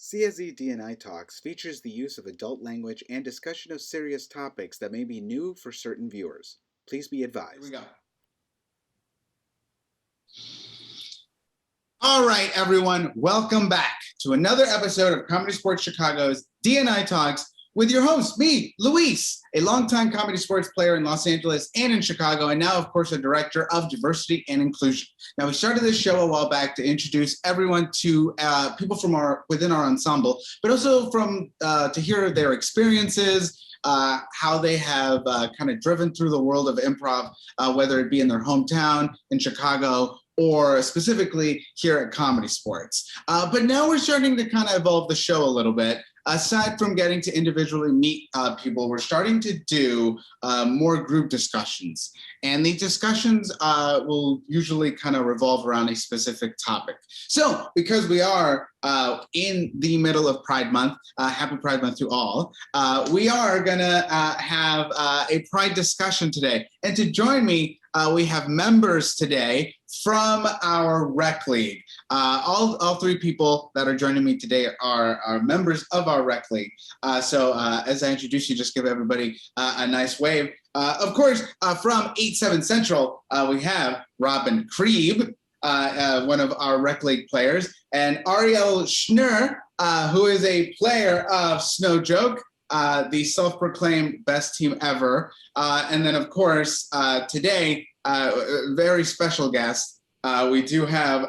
CSZ D&i Talks features the use of adult language and discussion of serious topics that may be new for certain viewers. Please be advised. Here we go. All right, everyone, welcome back to another episode of Comedy Sports Chicago's D&i Talks with your host, me, Luis, a longtime comedy sports player in Los Angeles and in Chicago, and now, of course, a director of diversity and inclusion. Now, we started this show a while back to introduce everyone to people from within our ensemble, but also to hear their experiences, how they have kind of driven through the world of improv, whether it be in their hometown in Chicago or specifically here at Comedy Sports. But now we're starting to kind of evolve the show a little bit. Aside from getting to individually meet people, we're starting to do more group discussions. And these discussions will usually kind of revolve around a specific topic. So because we are in the middle of Pride Month, happy Pride Month to all, we are gonna have a Pride discussion today. And to join me, we have members today from our rec league. All three people that are joining me today are members of our rec league. So as I introduce you, just give everybody a nice wave. Of course, from 8-7 Central, we have Robin Krieb, one of our rec league players, and Ariel Schnur, who is a player of Snow Joke, the self-proclaimed best team ever. And then, of course, today, very special guest. We do have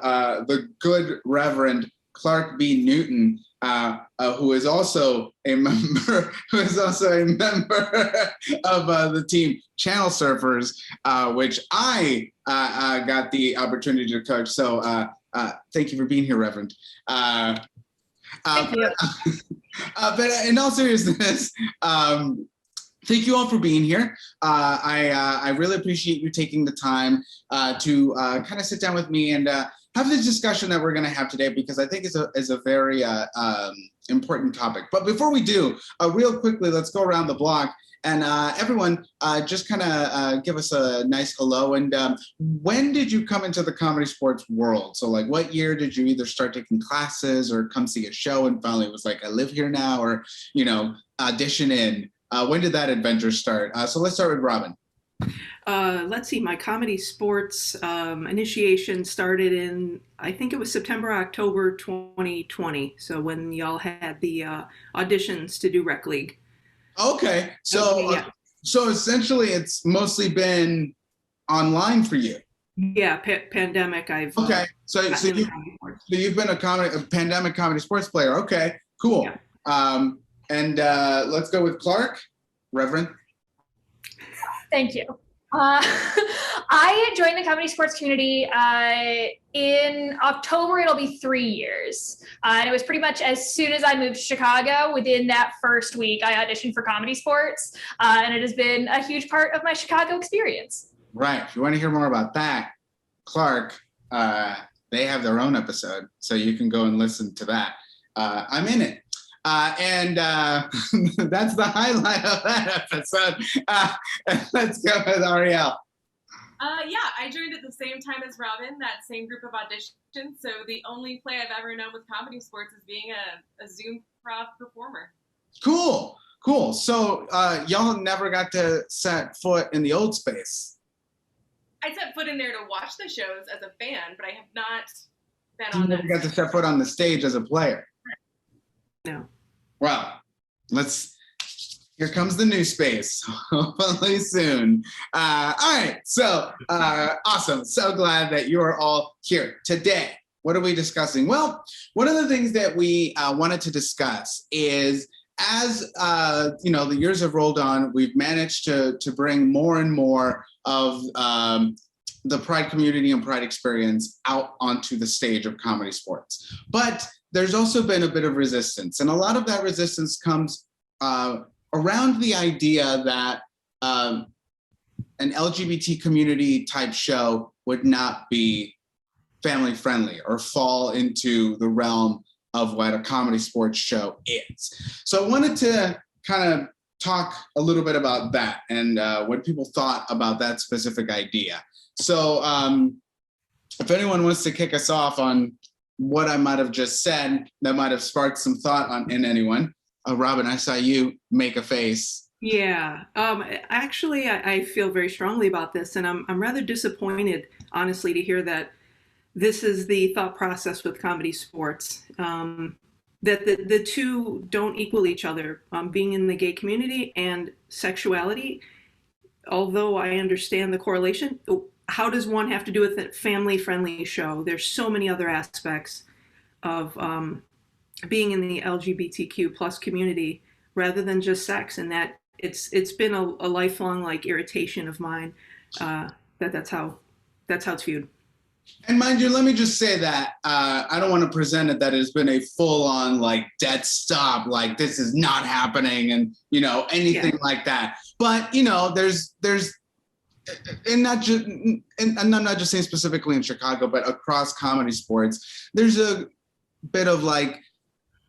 the good Reverend Clark B. Newton, who is also a member of the team Channel Surfers, which I got the opportunity to coach. So thank you for being here, Reverend. Thank you. But in all seriousness, thank you all for being here. I really appreciate you taking the time to kind of sit down with me and have this discussion that we're going to have today, because I think it's a very important topic. But before we do, real quickly, let's go around the block and everyone just kind of give us a nice hello. And when did you come into the comedy sports world? So like what year did you either start taking classes or come see a show and finally it was like, I live here now, or, audition in? When did that adventure start? So let's start with Robin. Let's see, my comedy sports initiation started in, I think it was September, October 2020. So when y'all had the auditions to do Rec League. Okay, so yeah. So essentially it's mostly been online for you. Yeah, pandemic. Okay, so you've been a pandemic comedy sports player. Okay, cool. Yeah. And let's go with Clark, Reverend. Thank you. I joined the comedy sports community in October. It'll be 3 years. And it was pretty much as soon as I moved to Chicago, within that first week, I auditioned for comedy sports. And it has been a huge part of my Chicago experience. Right. If you want to hear more about that, Clark, they have their own episode, so you can go and listen to that. I'm in it. And that's the highlight of that episode. Let's go with Ariel. Yeah, I joined at the same time as Robin, that same group of auditions. So the only play I've ever known with comedy sports is being a Zoom improv performer. Cool. So y'all never got to set foot in the old space. I set foot in there to watch the shows as a fan, but I have not been You on that. never got to set foot on the stage as a player. No. Well, here comes the new space, hopefully soon. All right, so awesome. So glad that you are all here today. What are we discussing? Well, one of the things that we wanted to discuss is, as the years have rolled on, we've managed to bring more and more of the Pride community and Pride experience out onto the stage of comedy sports. But there's also been a bit of resistance, and a lot of that resistance comes around the idea that an LGBT community type show would not be family friendly or fall into the realm of what a comedy sports show is. So I wanted to kind of talk a little bit about that and what people thought about that specific idea. So if anyone wants to kick us off on what I might have just said that might have sparked some thought in anyone. Robin, I saw you make a face. Yeah. Actually, I feel very strongly about this, and I'm rather disappointed, honestly, to hear that this is the thought process with comedy sports. That the two don't equal each other. Being in the gay community and sexuality, although I understand the correlation, how does one have to do with a family-friendly show? There's so many other aspects of being in the LGBTQ plus community rather than just sex, and that it's been a lifelong like irritation of mine. That's how it's viewed. And mind you, let me just say that I don't want to present it that it's been a full-on like dead stop, like this is not happening, and anything like that. But there's and not just, and I'm not just saying specifically in Chicago, but across comedy sports, there's a bit of like,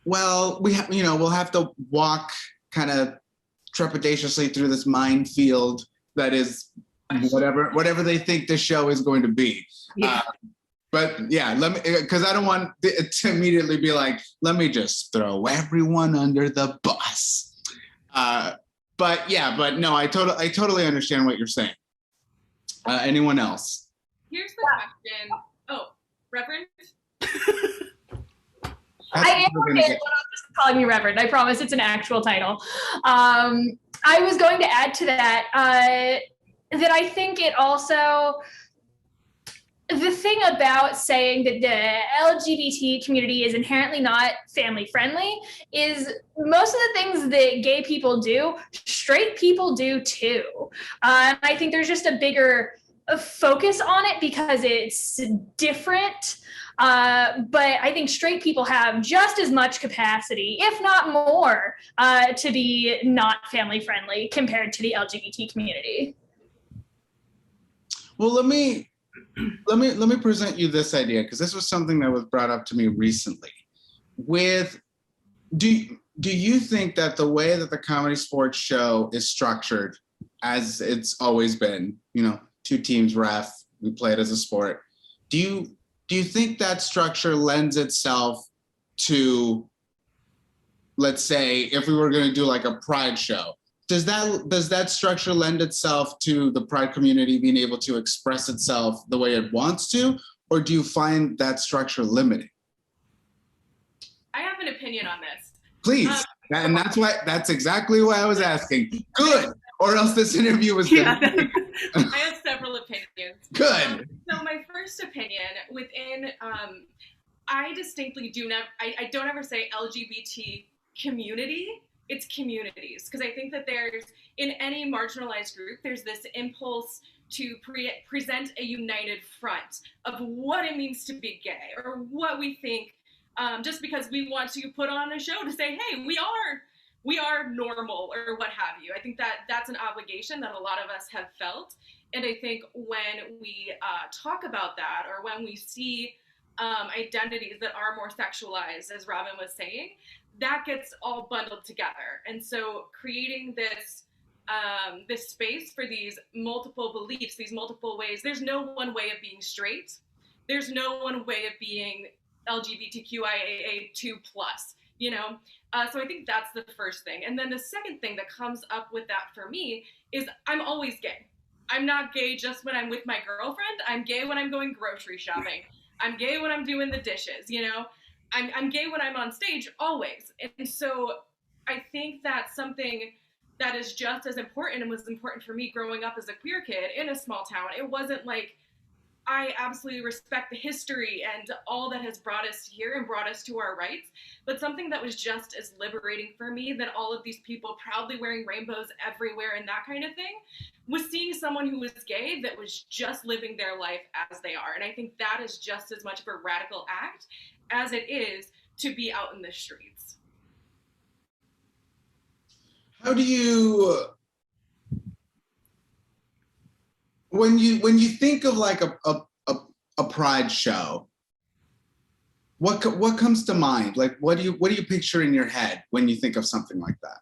well, we'll have to walk kind of trepidatiously through this minefield that is whatever they think the show is going to be. Yeah. But yeah, because I don't want it to immediately be like, let me just throw everyone under the bus. But no, I totally understand what you're saying. Anyone else? Here's the question. Oh, Reverend? I am okay, but I'm just calling you Reverend. I promise it's an actual title. I was going to add to that that I think it also, the thing about saying that the LGBT community is inherently not family friendly is most of the things that gay people do, straight people do too. And I think there's just a bigger focus on it because it's different. But I think straight people have just as much capacity, if not more, to be not family friendly compared to the LGBT community. Well, let me present you this idea, because this was something that was brought up to me recently. Do you think that the way that the comedy sports show is structured, as it's always been, 2 teams ref, we play it as a sport, do you think that structure lends itself to, let's say, if we were going to do like a Pride show, does that structure lend itself to the Pride community being able to express itself the way it wants to, or do you find that structure limiting? I have an opinion on this. Please, and that's exactly why I was asking. Good, or else this interview was good. I have several opinions. Good. So my first opinion within, I distinctly I don't ever say LGBT community. It's communities, because I think that there's, in any marginalized group, there's this impulse to present a united front of what it means to be gay, or what we think, just because we want to put on a show to say, hey, we are normal, or what have you. I think that that's an obligation that a lot of us have felt, and I think when we talk about that, or when we see identities that are more sexualized, as Robin was saying, that gets all bundled together. And so creating this this space for these multiple beliefs, these multiple ways. There's no one way of being straight. There's no one way of being LGBTQIA2+, So I think that's the first thing. And then the second thing that comes up with that for me is I'm always gay. I'm not gay just when I'm with my girlfriend. I'm gay when I'm going grocery shopping. I'm gay when I'm doing the dishes, I'm gay when I'm on stage, always. And so I think that's something that is just as important, and was important for me growing up as a queer kid in a small town. It wasn't like, I absolutely respect the history and all that has brought us here and brought us to our rights, but something that was just as liberating for me than all of these people proudly wearing rainbows everywhere and that kind of thing, was seeing someone who was gay that was just living their life as they are. And I think that is just as much of a radical act as it is to be out in the streets. How do you, when you think of like a Pride show, what comes to mind? Like, what do you picture in your head when you think of something like that?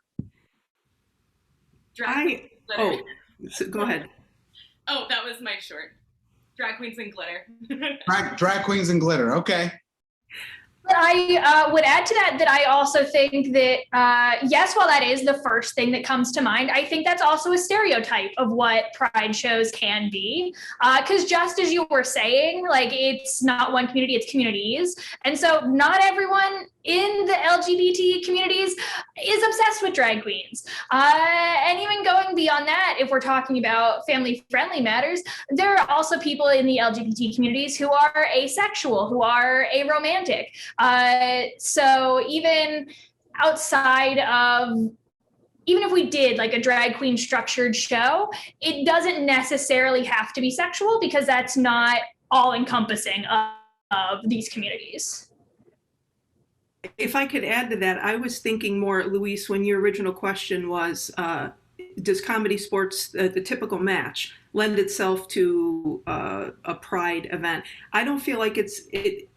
Go ahead. Oh, that was my short. Drag queens and glitter. Drag queens and glitter. Okay. But I would add to that that I also think that, yes, while that is the first thing that comes to mind, I think that's also a stereotype of what Pride shows can be. Because just as you were saying, like, it's not one community, it's communities. And so not everyone in the LGBT communities is obsessed with drag queens. And even going beyond that, if we're talking about family-friendly matters, there are also people in the LGBT communities who are asexual, who are aromantic. So even outside of, even if we did like a drag queen structured show, it doesn't necessarily have to be sexual because that's not all encompassing of these communities. If I could add to that, I was thinking more, Luis, when your original question was, does comedy sports, the typical match, lend itself to a Pride event? I don't feel like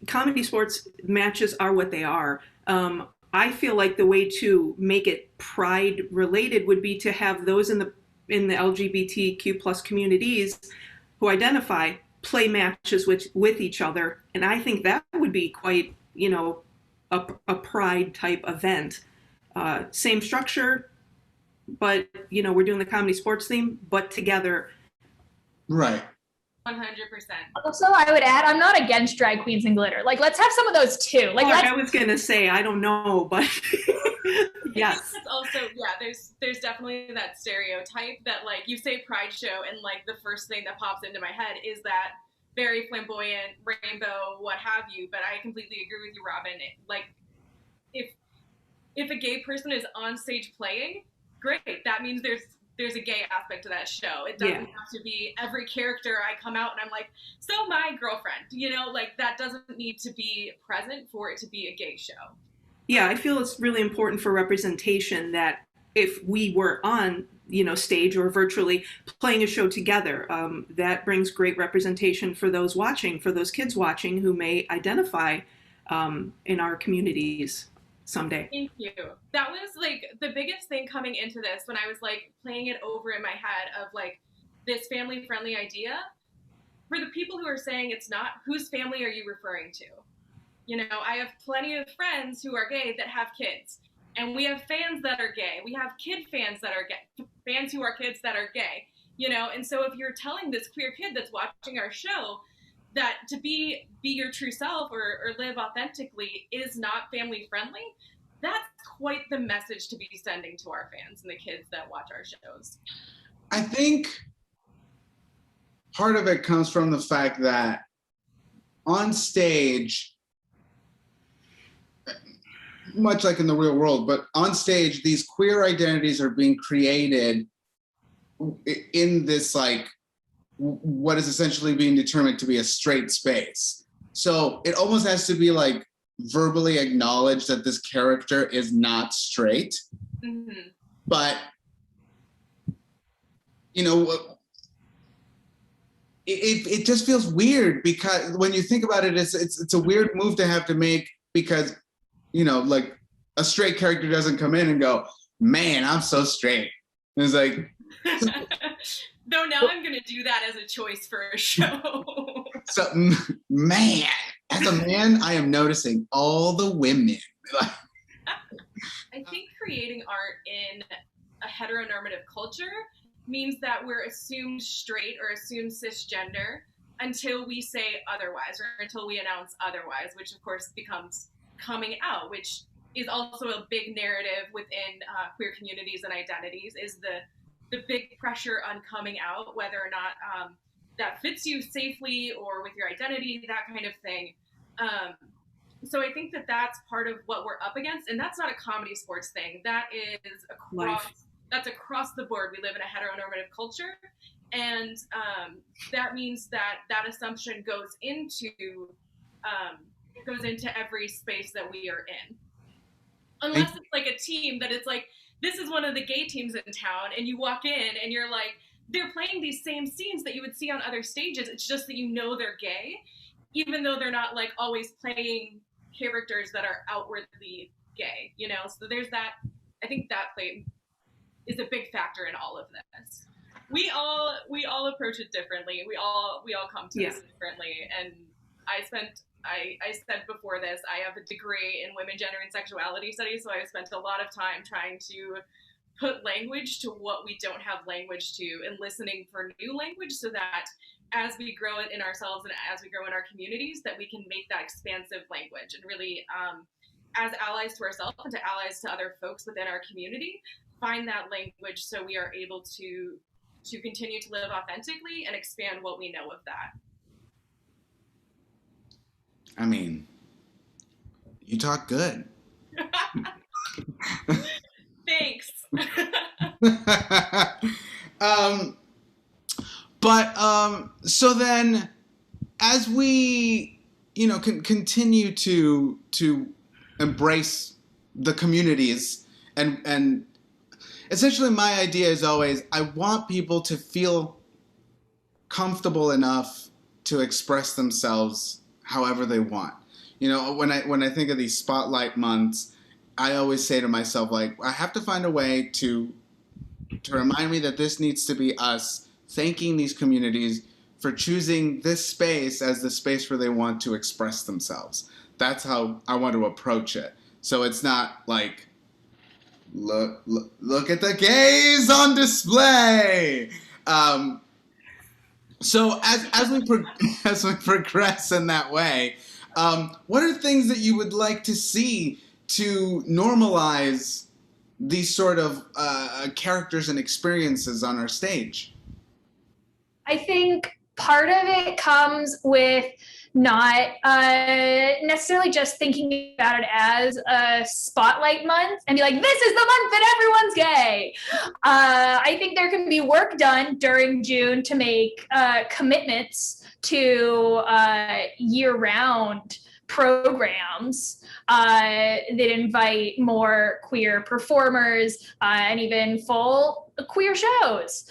comedy sports matches are what they are. I feel like the way to make it Pride related would be to have those in the LGBTQ plus communities who identify play matches with each other, and I think that would be quite, a Pride type event. Same structure, but we're doing the comedy sports theme, but together. Right. 100%. Also, I would add, I'm not against drag queens and glitter. Like, let's have some of those too. Like, I was gonna say, I don't know, but yes. It's also, there's definitely that stereotype that, like, you say Pride show, and like the first thing that pops into my head is that very flamboyant, rainbow, what have you. But I completely agree with you, Robin. Like, if a gay person is on stage playing, great. That means there's a gay aspect to that show. It doesn't have to be every character I come out and I'm like, so my girlfriend, like that doesn't need to be present for it to be a gay show. Yeah, I feel it's really important for representation that if we were on, stage or virtually playing a show together, that brings great representation for those watching, for those kids watching who may identify in our communities someday. Thank you. That was like the biggest thing coming into this when I was like playing it over in my head of like this family friendly idea. For the people who are saying it's not, whose family are you referring to? I have plenty of friends who are gay that have kids, and we have fans that are gay. We have kid fans that are gay, fans who are kids that are gay, and so if you're telling this queer kid that's watching our show that to be your true self or live authentically is not family friendly, that's quite the message to be sending to our fans and the kids that watch our shows. I think part of it comes from the fact that on stage, much like in the real world, but on stage, these queer identities are being created in this like what is essentially being determined to be a straight space. So it almost has to be like verbally acknowledged that this character is not straight. Mm-hmm. But it just feels weird because when you think about it, it's a weird move to have to make because like a straight character doesn't come in and go, man, I'm so straight. And it's like, though now I'm going to do that as a choice for a show. So, man, as a man, I am noticing all the women. I think creating art in a heteronormative culture means that we're assumed straight or assumed cisgender until we say otherwise or until we announce otherwise, which of course becomes coming out, which is also a big narrative within queer communities and identities, is the big pressure on coming out, whether or not that fits you safely or with your identity, that kind of thing. So I think that that's part of what we're up against, and that's not a comedy sports thing. That is that's across the board. We live in a heteronormative culture, and that means that assumption goes into every space that we are in. Unless it's like a team that it's like, this is one of the gay teams in town, and you walk in and you're like, they're playing these same scenes that you would see on other stages. It's just that they're gay, even though they're not like always playing characters that are outwardly gay, So there's that. I think that is a big factor in all of this. We all approach it differently. We all come to this differently, and I spent I said before this, I have a degree in women, gender, and sexuality studies, so I've spent a lot of time trying to put language to what we don't have language to and listening for new language so that as we grow it in ourselves and as we grow in our communities, that we can make that expansive language and really, as allies to ourselves and to allies to other folks within our community, find that language so we are able to continue to live authentically and expand what we know of that. I mean, you talk good. Thanks. So then, as we, continue to embrace the communities, and essentially my idea is always, I want people to feel comfortable enough to express themselves however they want. When I think of these spotlight months, I always say to myself, like, I have to find a way to remind me that this needs to be us thanking these communities for choosing this space as the space where they want to express themselves. That's how I want to approach it. So it's not like, look at the gays on display. So as we progress in that way, what are things that you would like to see to normalize these sort of characters and experiences on our stage? I think part of it comes with not necessarily just thinking about it as a spotlight month and be like, this is the month that everyone's gay. I think there can be work done during June to make commitments to year-round programs that invite more queer performers and even full queer shows.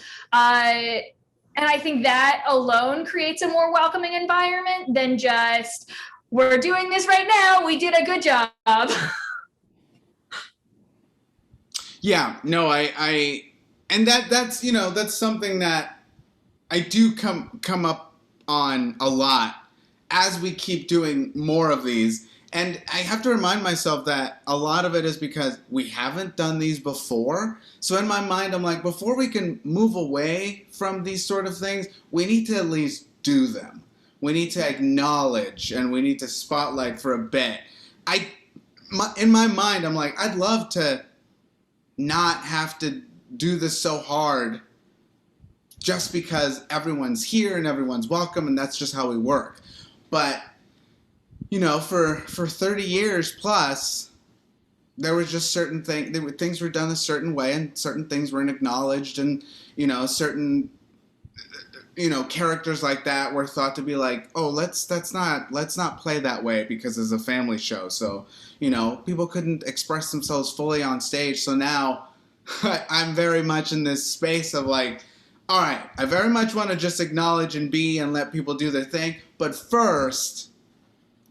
And I think that alone creates a more welcoming environment than just, we're doing this right now, we did a good job. Yeah, no, and that's something that I do come up on a lot as we keep doing more of these. And I have to remind myself that a lot of it is because we haven't done these before. So in my mind, I'm like, before we can move away from these sort of things, we need to at least do them. We need to acknowledge and we need to spotlight for a bit. In my mind, I'm like, I'd love to not have to do this so hard just because everyone's here and everyone's welcome and that's just how we work. But for 30 years plus, there was just certain things were done a certain way and certain things weren't acknowledged, and certain characters like that were thought to be like, oh, let's not play that way because it's a family show. So people couldn't express themselves fully on stage. So now I'm very much in this space of like, all right, I very much want to just acknowledge and be and let people do their thing, but first,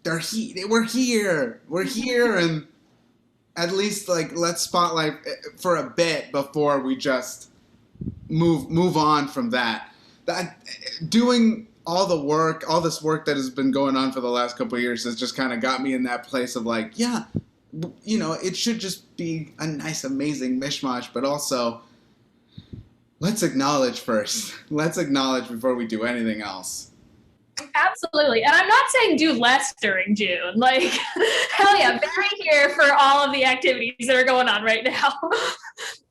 we're here, and at least like let's spotlight for a bit before we just move on from that. Doing all this work that has been going on for the last couple of years has just kind of got me in that place of like, yeah, it should just be a nice, amazing mishmash, but also let's acknowledge first. Let's acknowledge before we do anything else. Absolutely. And I'm not saying do less during June. Like, hell yeah, very here for all of the activities that are going on right now.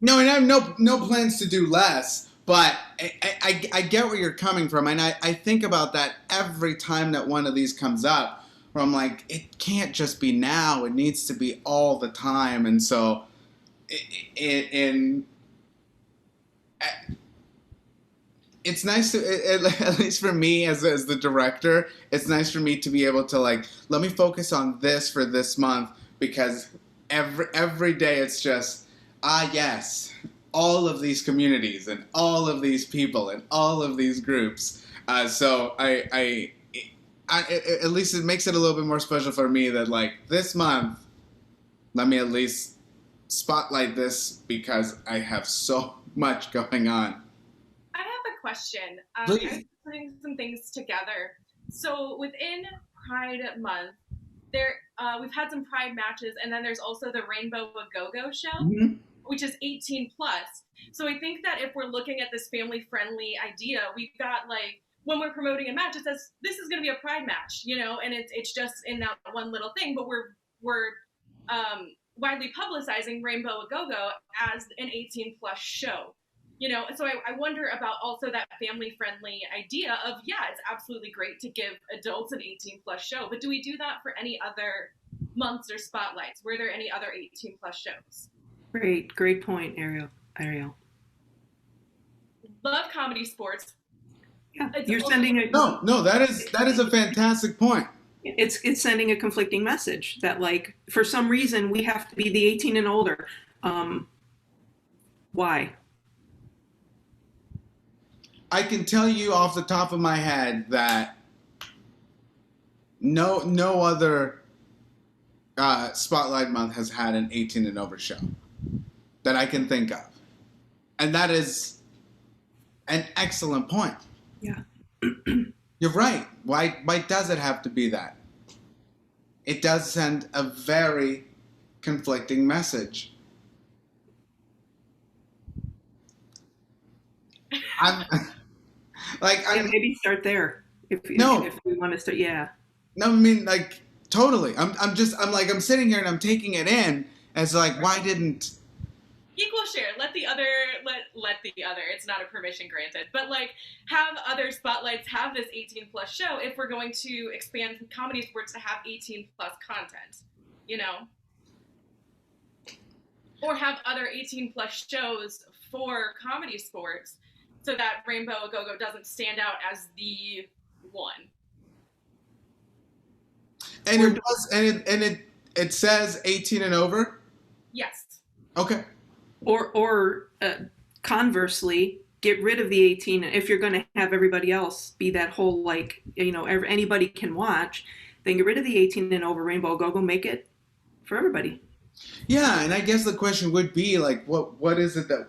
No, and I have no plans to do less, but I get where you're coming from. And I think about that every time that one of these comes up, where I'm like, it can't just be now. It needs to be all the time. And so it's nice to, at least for me as the director, it's nice for me to be able to like, let me focus on this for this month, because every day it's just, yes, all of these communities and all of these people and all of these groups. So I at least it makes it a little bit more special for me that like this month, let me at least spotlight this because I have so much going on. Question. I was putting some things together. So within Pride Month, we've had some Pride matches, and then there's also the Rainbow A Go-Go show, which is 18 plus. So I think that if we're looking at this family-friendly idea, we've got like, when we're promoting a match, it says this is going to be a Pride match, you know, and it's just in that one little thing, but we're widely publicizing Rainbow A Go-Go as an 18 plus show. You know, so I wonder about also that family-friendly idea of, yeah, it's absolutely great to give adults an 18 plus show, but do we do that for any other months or spotlights? Were there any other 18 plus shows? Great point, Ariel. Love comedy sports. Yeah, you're sending a no. That is a fantastic point. It's sending a conflicting message that, like, for some reason we have to be the 18 and older. Why? I can tell you off the top of my head that no other Spotlight Month has had an 18 and over show that I can think of. And that is an excellent point. Yeah. You're right. Why does it have to be that? It does send a very conflicting message. Maybe start there if we want to start. Yeah. No, I mean, like, totally. I'm sitting here and I'm taking it in as like, why didn't equal share? Let the other. It's not a permission granted, but like, have other spotlights have this 18 plus show if we're going to expand comedy sports to have 18 plus content, you know, or have other 18 plus shows for comedy sports, so that Rainbow A Go-Go doesn't stand out as the one. And it says 18 and over? Yes. Okay. Or conversely, get rid of the 18 if you're going to have everybody else be that whole, like, you know, anybody can watch. Then get rid of the 18 and over Rainbow A Go-Go, make it for everybody. Yeah, and I guess the question would be, like, what is it that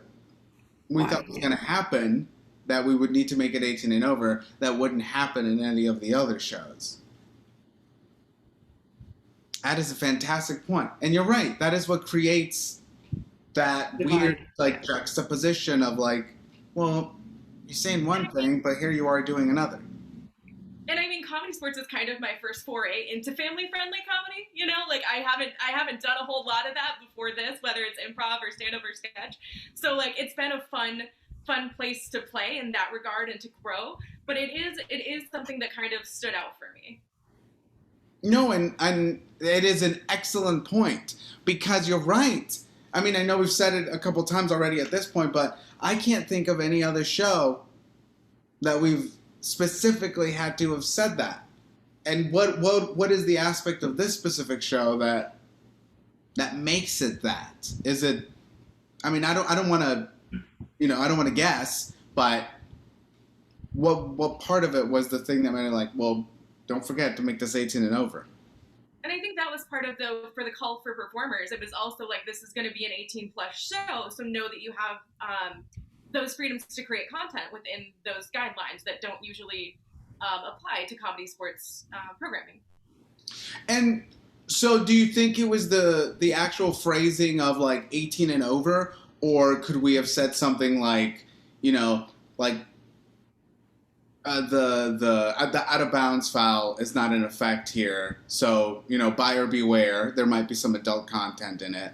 we thought was going to happen that we would need to make it 18 and over that wouldn't happen in any of the other shows? That is a fantastic point. And you're right. That is what creates that weird, like, juxtaposition of, like, well, you're saying one thing, but here you are doing another. And I mean, comedy sports is kind of my first foray into family-friendly comedy. You know, like, I haven't done a whole lot of that before this, whether it's improv or stand-up or sketch. So, like, it's been a fun place to play in that regard and to grow. But it is something that kind of stood out for me. No, and it is an excellent point, because you're right. I mean, I know we've said it a couple times already at this point, but I can't think of any other show that we've specifically had to have said that. And what is the aspect of this specific show that makes it that? Is it? I mean, I don't want to, you know, I don't want to guess, but what part of it was the thing that made it like, well, don't forget to make this 18 and over? And I think that was part of for the call for performers. It was also like, this is going to be an 18 plus show, so know that you have those freedoms to create content within those guidelines that don't usually apply to comedy sports programming. And so do you think it was the actual phrasing of like 18 and over, or could we have said something like, you know, like the out of bounds foul is not in effect here, so, you know, buyer beware, there might be some adult content in it.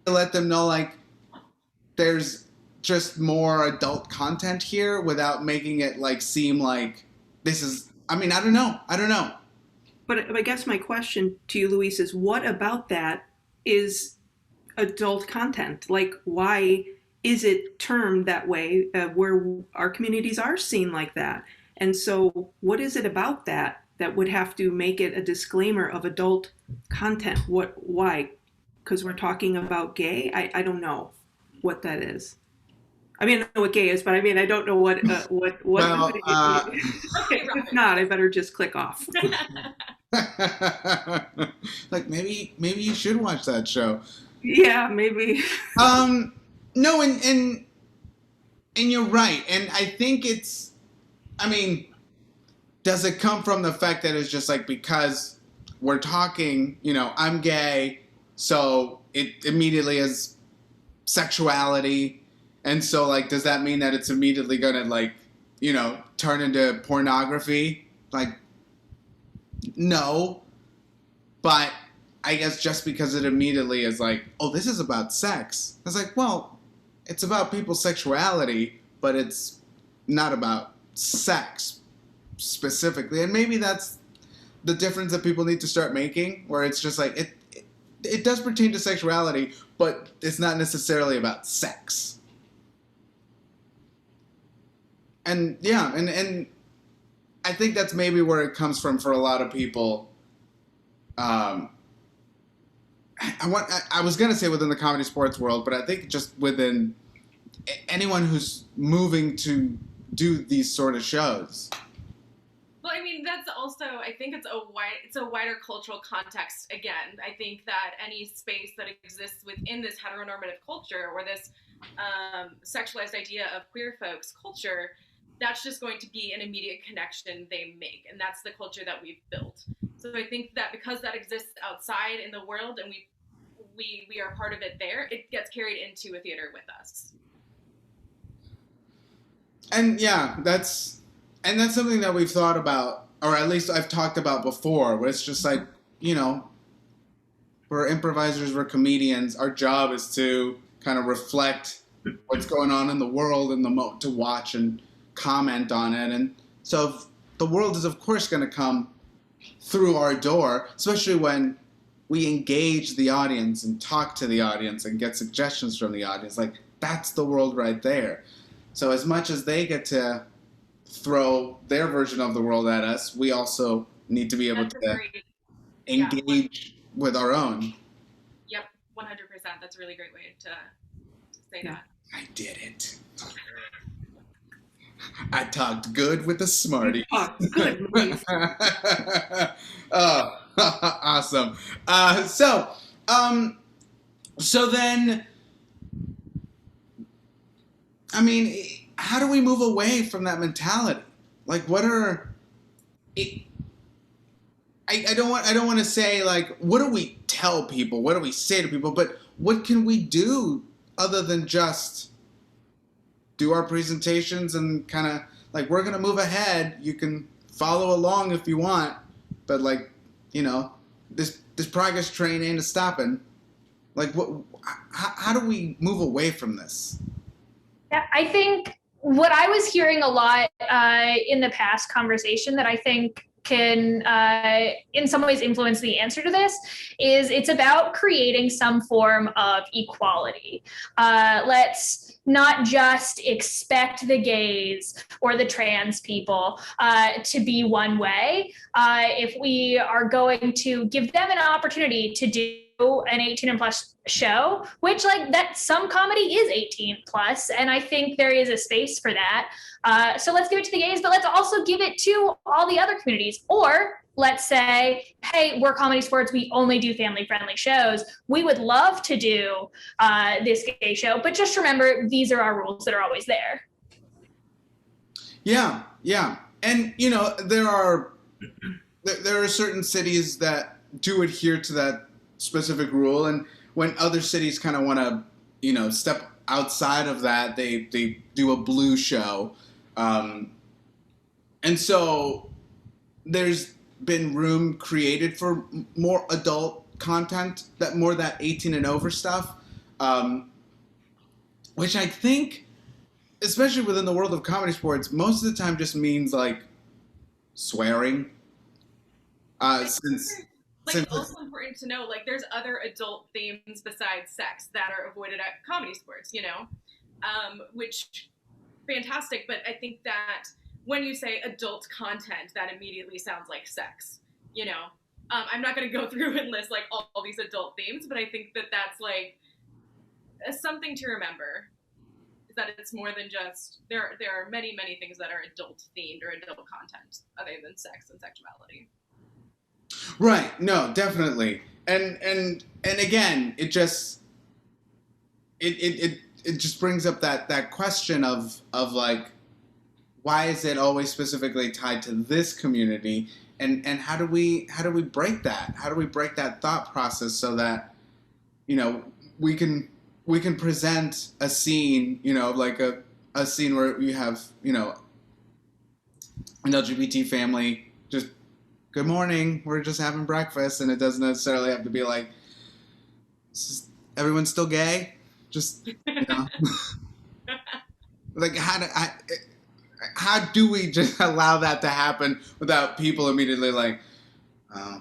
To let them know, like, there's just more adult content here without making it like seem like this is, I mean, I don't know. But I guess my question to you, Luis, is what about that is adult content? Like, why is it termed that way where our communities are seen like that? And so what is it about that would have to make it a disclaimer of adult content? Why? Because we're talking about gay? I don't know what that is. I mean, I know what gay is, but I mean, I don't know what well, if not, I better just click off. Like, maybe you should watch that show. Yeah, maybe. No, and you're right. And I think it's, I mean, does it come from the fact that it's just like, because we're talking, you know, I'm gay, so it immediately is sexuality, and so like, does that mean that it's immediately gonna, like, you know, turn into pornography? Like, no. But I guess just because it immediately is like, oh, this is about sex, it's like, well, it's about people's sexuality, but it's not about sex specifically. And maybe that's the difference that people need to start making, where it's just like, it does pertain to sexuality, but it's not necessarily about sex. And yeah, and I think that's maybe where it comes from for a lot of people. I was going to say within the comedy sports world, but I think just within anyone who's moving to do these sort of shows. Well, I mean, that's also, I think it's a wider cultural context. Again, I think that any space that exists within this heteronormative culture, or this sexualized idea of queer folks culture, that's just going to be an immediate connection they make, and that's the culture that we've built. So I think that because that exists outside in the world, and we are part of it there, it gets carried into a theater with us. And yeah, that's something that we've thought about, or at least I've talked about before, where it's just like, you know, we're improvisers, we're comedians, our job is to kind of reflect what's going on in the world and to watch and comment on it. And so the world is of course going to come through our door, especially when we engage the audience and talk to the audience and get suggestions from the audience. Like, that's the world right there. So as much as they get to throw their version of the world at us, we also need to be able to engage with our own. Yep, 100%. That's a really great way to say that. I did it. I talked good with the smarties. Oh, good. Oh, awesome. So then, I mean, how do we move away from that mentality? Like, what are? I don't want to say like, what do we tell people? What do we say to people? But what can we do other than just do our presentations and kind of like, we're gonna move ahead. You can follow along if you want, but like, you know, this progress train ain't stopping. Like, how do we move away from this? Yeah, I think what I was hearing a lot in the past conversation that I think can in some ways influence the answer to this is it's about creating some form of equality. Let's not just expect the gays or the trans people to be one way. If we are going to give them an opportunity to do an 18 and plus show, which like that some comedy is 18 plus, and I think there is a space for that. So let's give it to the gays, but let's also give it to all the other communities. Or let's say, hey, we're Comedy Sports, we only do family-friendly shows. We would love to do this gay show, but just remember, these are our rules that are always there. Yeah. And, you know, there are certain cities that do adhere to that specific rule, and when other cities kind of want to, you know, step outside of that, they do a blue show. And so there's been room created for more adult content, that 18 and over stuff, which I think, especially within the world of comedy sports, most of the time just means like swearing. It's also important to know, like, there's other adult themes besides sex that are avoided at comedy sports, you know, which fantastic. But I think that when you say adult content, that immediately sounds like sex, you know. I'm not going to go through and list like all these adult themes, but I think that that's like something to remember, is that it's more than just, there are many things that are adult themed or adult content other than sex and sexuality. Right. No, definitely. And again, it just brings up that question of like, why is it always specifically tied to this community? And how do we break that? How do we break that thought process so that, you know, we can present a scene, you know, like a scene where you have, you know, an LGBT family just, good morning, we're just having breakfast, and it doesn't necessarily have to be like, everyone's still gay, just, you know. Like, how do we just allow that to happen without people immediately like, oh.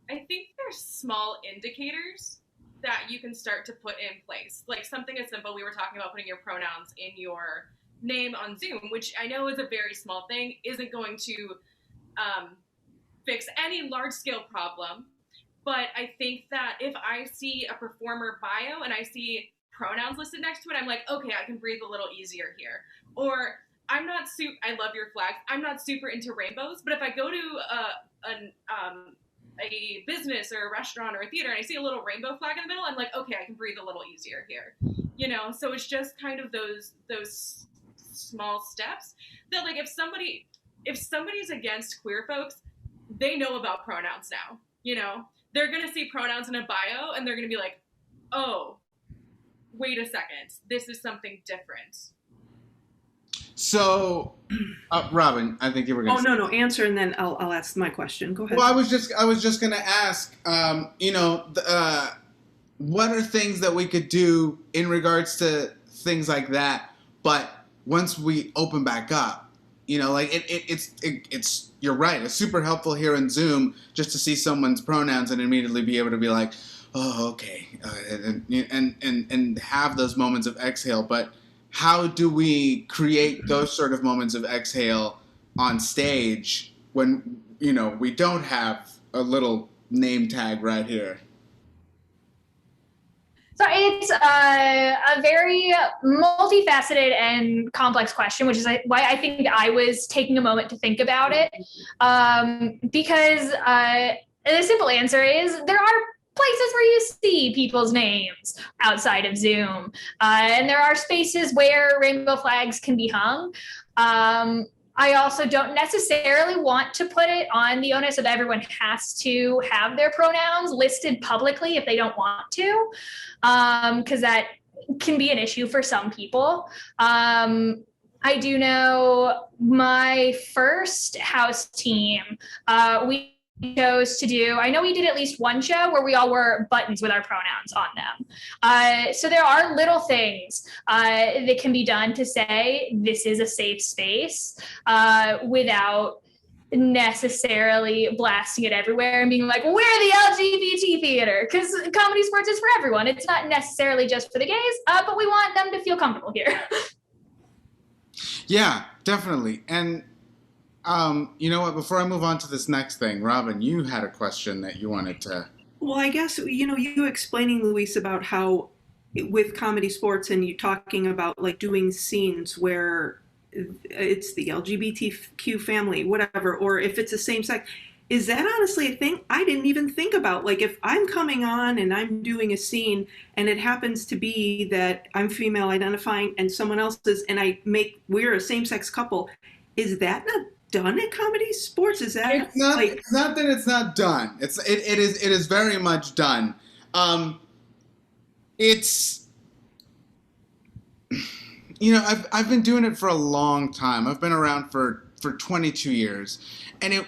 I think there's small indicators that you can start to put in place. Like something as simple, we were talking about putting your pronouns in your name on Zoom, which I know is a very small thing, isn't going to fix any large-scale problem. But I think that if I see a performer bio and I see pronouns listed next to it, I'm like, okay, I can breathe a little easier here. Or I love your flag. I'm not super into rainbows, but if I go to a business or a restaurant or a theater and I see a little rainbow flag in the middle, I'm like, okay, I can breathe a little easier here. You know, so it's just kind of those small steps that, like, if somebody's against queer folks, they know about pronouns now. You know, they're gonna see pronouns in a bio and they're gonna be like, oh, wait a second, this is something different. So, Robin, I think you were going to. Oh, no, answer, and then I'll ask my question. Go ahead. Well, I was just going to ask, you know, what are things that we could do in regards to things like that? But once we open back up, you know, like it's you're right. It's super helpful here in Zoom just to see someone's pronouns and immediately be able to be like, oh, okay, and have those moments of exhale. But how do we create those sort of moments of exhale on stage when, you know, we don't have a little name tag right here? So it's a very multifaceted and complex question, which is why I think I was taking a moment to think about it. Because the simple answer is there are places where you see people's names outside of Zoom. And there are spaces where rainbow flags can be hung. I also don't necessarily want to put it on the onus of everyone has to have their pronouns listed publicly if they don't want to, because that can be an issue for some people. I do know my first house team, we chose to do, I know we did at least one show where we all wore buttons with our pronouns on them. So there are little things that can be done to say this is a safe space without necessarily blasting it everywhere and being like, we're the LGBT theater, because comedy sports is for everyone. It's not necessarily just for the gays, but we want them to feel comfortable here. Yeah, definitely. And you know what? Before I move on to this next thing, Robin, you had a question that you wanted to. Well, I guess, you know, you explaining, Luis, about how with comedy sports and you talking about like doing scenes where it's the LGBTQ family, whatever, or if it's the same sex, is that honestly a thing? I didn't even think about, like, if I'm coming on and I'm doing a scene and it happens to be that I'm female identifying and someone else is, and we're a same-sex couple, is that not done at comedy sports? Is that it's not, like, it's not that it's not done. It is very much done. It's, you know, I've been doing it for a long time. I've been around for 22 years, and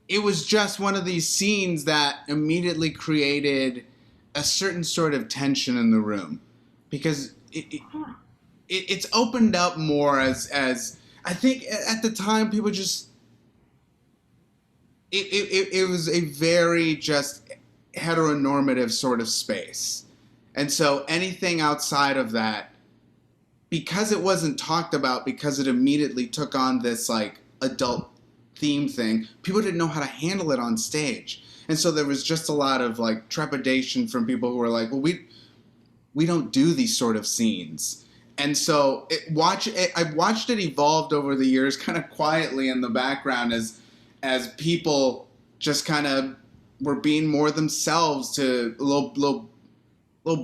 it was just one of these scenes that immediately created a certain sort of tension in the room, because it's opened up more as I think at the time people just, it was a very just heteronormative sort of space. And so anything outside of that, because it wasn't talked about, because it immediately took on this like adult theme thing, people didn't know how to handle it on stage. And so there was just a lot of like trepidation from people who were like, well, we don't do these sort of scenes. And so I've watched it evolved over the years, kind of quietly in the background, as people just kind of were being more themselves, to a little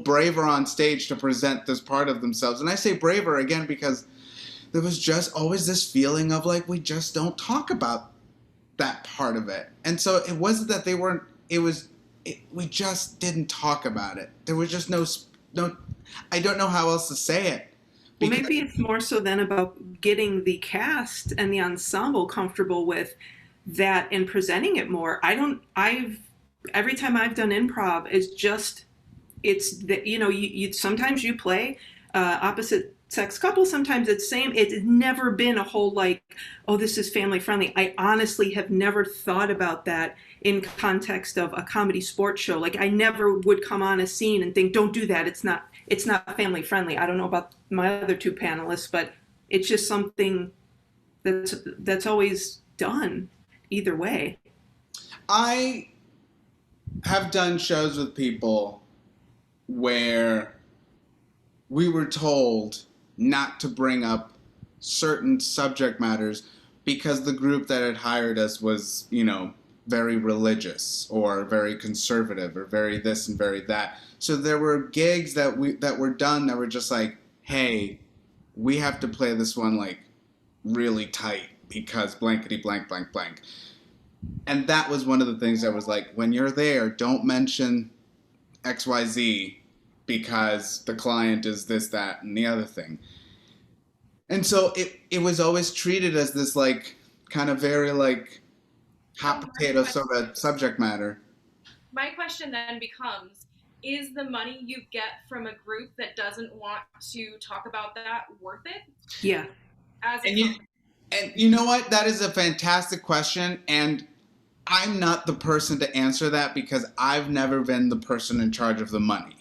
braver on stage to present this part of themselves. And I say braver again because there was just always this feeling of like, we just don't talk about that part of it. And so it wasn't that they weren't, we just didn't talk about it. There was just no, I don't know how else to say it. Well, maybe it's more so then about getting the cast and the ensemble comfortable with that and presenting it more. Every time I've done improv, it's that, you sometimes you play opposite sex couples, sometimes it's same. It's never been a whole like, oh, this is family friendly. I honestly have never thought about that in context of a comedy sports show. Like, I never would come on a scene and think, don't do that. It's not family friendly. I don't know about my other two panelists, but it's just something that's always done either way. I have done shows with people where we were told not to bring up certain subject matters because the group that had hired us was, very religious or very conservative or very this and very that. So there were gigs that were done that were just like, hey, we have to play this one like really tight because blankety blank blank blank. And that was one of the things that was like, when you're there, don't mention XYZ because the client is this, that, and the other thing. And so it was always treated as this like kind of very like hot potato sort of subject matter. My question then becomes, is the money you get from a group that doesn't want to talk about that worth it? Yeah. And you know what? That is a fantastic question. And I'm not the person to answer that because I've never been the person in charge of the money.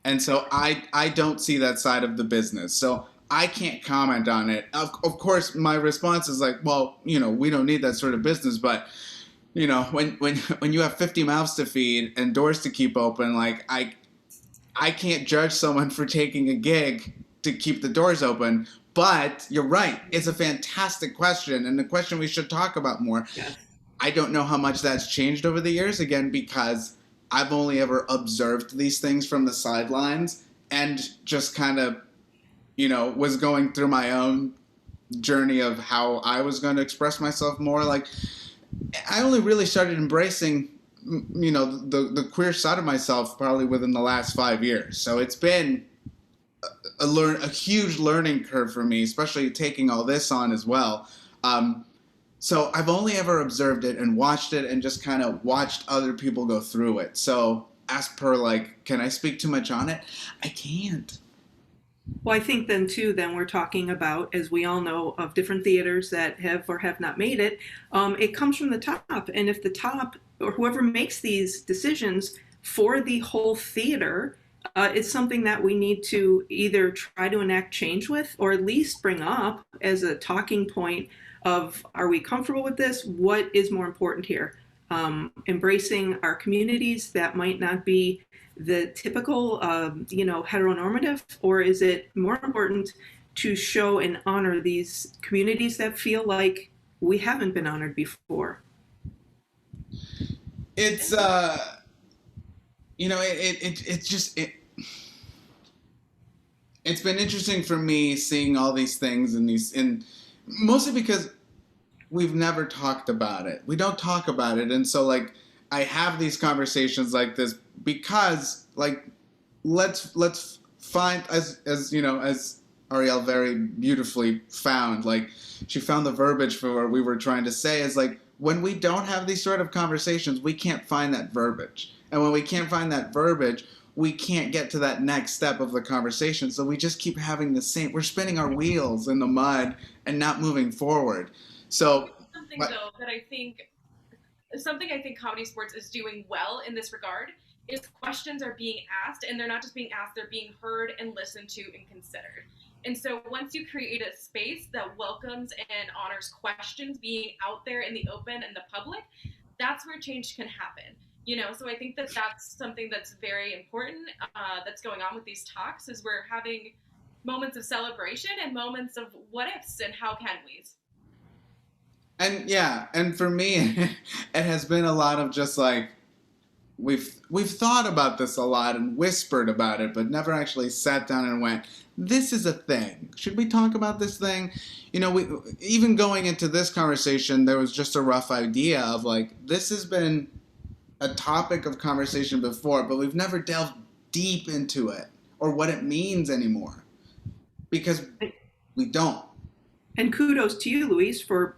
And so I don't see that side of the business. So I can't comment on it. Of course, my response is like, well, we don't need that sort of business. But, when you have 50 mouths to feed and doors to keep open, like I can't judge someone for taking a gig to keep the doors open. But you're right. It's a fantastic question and the question we should talk about more. Yeah. I don't know how much that's changed over the years, again, because I've only ever observed these things from the sidelines and just kind of, was going through my own journey of how I was going to express myself more. Like, I only really started embracing, the queer side of myself probably within the last 5 years. So it's been a huge learning curve for me, especially taking all this on as well. So I've only ever observed it and watched it and just kind of watched other people go through it. So as per like, can I speak too much on it? I can't. Well, I think then we're talking about, as we all know, of different theaters that have or have not made it. It comes from the top. And if the top or whoever makes these decisions for the whole theater, it's something that we need to either try to enact change with or at least bring up as a talking point of, are we comfortable with this? What is more important here? Embracing our communities that might not be the typical, heteronormative, or is it more important to show and honor these communities that feel like we haven't been honored before? It's, it's been interesting for me seeing all these things and mostly because we've never talked about it. We don't talk about it. And so like, I have these conversations like this because like, let's find, as Ariel very beautifully found, like she found the verbiage for what we were trying to say is like, when we don't have these sort of conversations, we can't find that verbiage. And when we can't find that verbiage, we can't get to that next step of the conversation. So we just keep having we're spinning our wheels in the mud and not moving forward. So something I think comedy sports is doing well in this regard is questions are being asked, and they're not just being asked, they're being heard and listened to and considered. And so once you create a space that welcomes and honors questions being out there in the open and the public, that's where change can happen. So I think that that's something that's very important that's going on with these talks, is we're having moments of celebration and moments of what ifs and how can we's. And yeah, and for me, it has been a lot of just like, we've thought about this a lot and whispered about it, but never actually sat down and went, this is a thing. Should we talk about this thing? You know, we even going into this conversation, there was just a rough idea of like, this has been a topic of conversation before, but we've never delved deep into it or what it means anymore because we don't. And kudos to you, Louise, for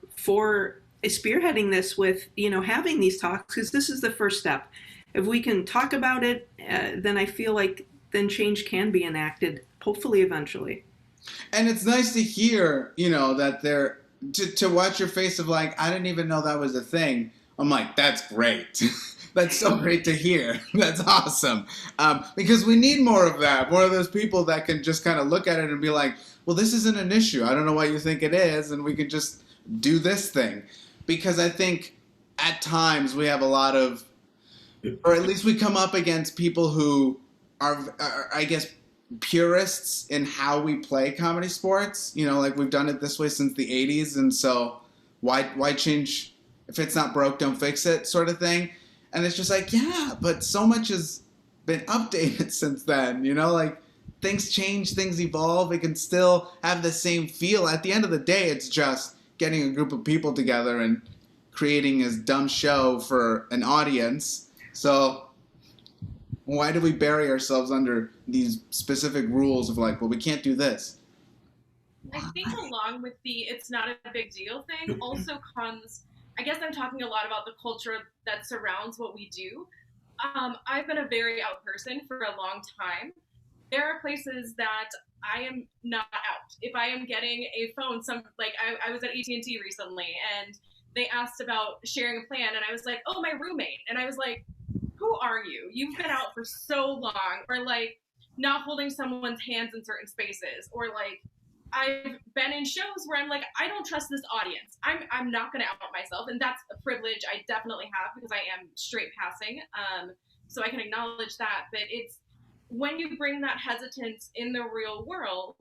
spearheading this with, you know, having these talks, because this is the first step. If we can talk about it, then I feel like then change can be enacted, hopefully eventually. And it's nice to hear, you know, that to watch your face of like, I didn't even know that was a thing. I'm like, that's great. That's so great to hear. That's awesome. Because we need more of that, more of those people that can just kind of look at it and be like, well, this isn't an issue. I don't know why you think it is, and we could just do this thing. Because I think at times we have a lot of, or at least we come up against people who are I guess, purists in how we play comedy sports. You know, like we've done it this way since the 80s, and so why change? If it's not broke, don't fix it, sort of thing. And it's just like, yeah, but so much has been updated since then, you know, like things change, things evolve. It can still have the same feel. At the end of the day, it's just getting a group of people together and creating a dumb show for an audience. So why do we bury ourselves under these specific rules of like, well, we can't do this? I think along with the it's not a big deal thing also comes, I guess I'm talking a lot about the culture that surrounds what we do. I've been a very out person for a long time. There are places that I am not out. If I am getting a phone, I was at AT&T recently and they asked about sharing a plan and I was like, oh, my roommate. And I was like, who are you? You've been out for so long. Or like not holding someone's hands in certain spaces. Or like I've been in shows where I'm like, I don't trust this audience. I'm not going to out myself. And that's a privilege I definitely have because I am straight passing. So I can acknowledge that. But it's when you bring that hesitance in the real world,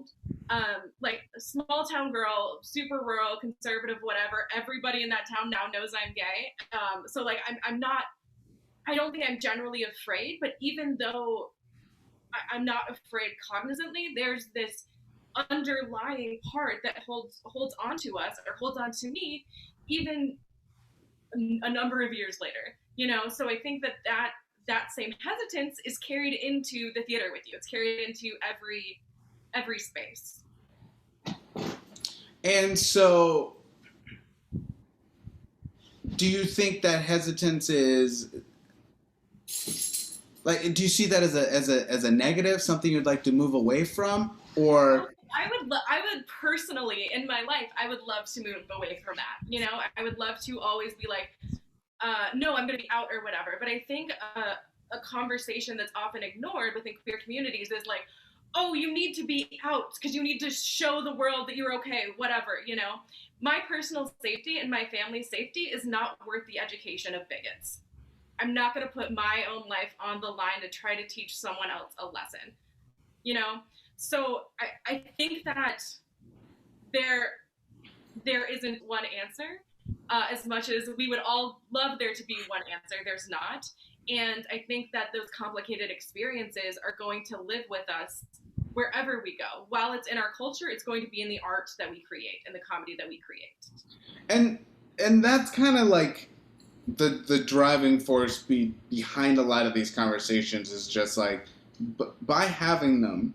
like a small town girl, super rural, conservative, whatever, everybody in that town now knows I'm gay. So like I'm not, I don't think I'm generally afraid, but even though I'm not afraid cognizantly, there's this underlying part that holds on to us or holds on to me even a number of years later, you know. So I think that same hesitance is carried into the theater with you. It's carried into every space. And so do you think that hesitance is like, do you see that as a negative, something you'd like to move away from? Or I would personally, in my life, I would love to move away from that. You know, I would love to always be like, no, I'm going to be out or whatever. But I think a conversation that's often ignored within queer communities is like, oh, you need to be out because you need to show the world that you're okay, whatever, you know. My personal safety and my family's safety is not worth the education of bigots. I'm not going to put my own life on the line to try to teach someone else a lesson, you know? So I think that there isn't one answer. As much as we would all love there to be one answer, there's not. And I think that those complicated experiences are going to live with us wherever we go. While it's in our culture, it's going to be in the art that we create and the comedy that we create. And that's kind of like the driving force behind a lot of these conversations is just like, by having them,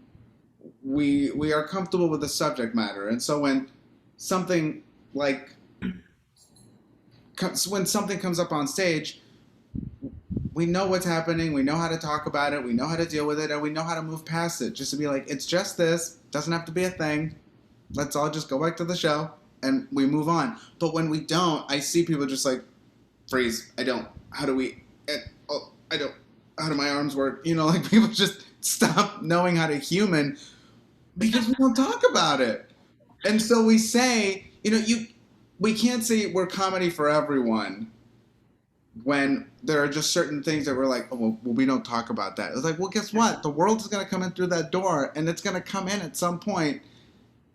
we are comfortable with the subject matter. And so when something comes up on stage, we know what's happening, we know how to talk about it, we know how to deal with it, and we know how to move past it. Just to be like, it's just this, doesn't have to be a thing. Let's all just go back to the show and we move on. But when we don't, I see people just like freeze. How do my arms work? You know, like people just stop knowing how to human because we don't talk about it. And so we say, you know, we can't say we're comedy for everyone when there are just certain things that we're like, oh, well, we don't talk about that. It's like, well, guess what? The world is going to come in through that door, and it's going to come in at some point,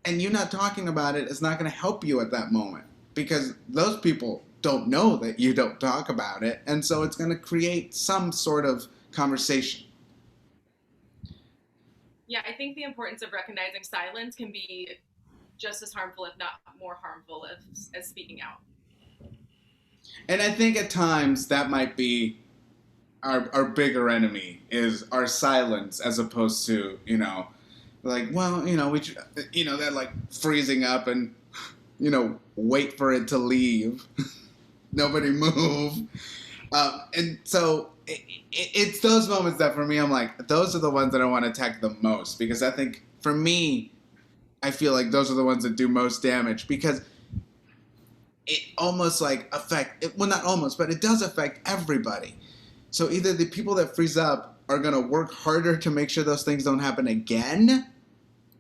and you not talking about it is not going to help you at that moment because those people don't know that you don't talk about it, and so it's going to create some sort of conversation. Yeah, I think the importance of recognizing silence can be just as harmful, if not more harmful, as speaking out. And I think at times that might be our bigger enemy is our silence, as opposed to, like, well, that like freezing up and, wait for it to leave. Nobody move. And so it's those moments that for me, I'm like, those are the ones that I want to attack the most, because I think for me, I feel like those are the ones that do most damage, because it almost like not almost, but it does affect everybody. So either the people that freeze up are going to work harder to make sure those things don't happen again,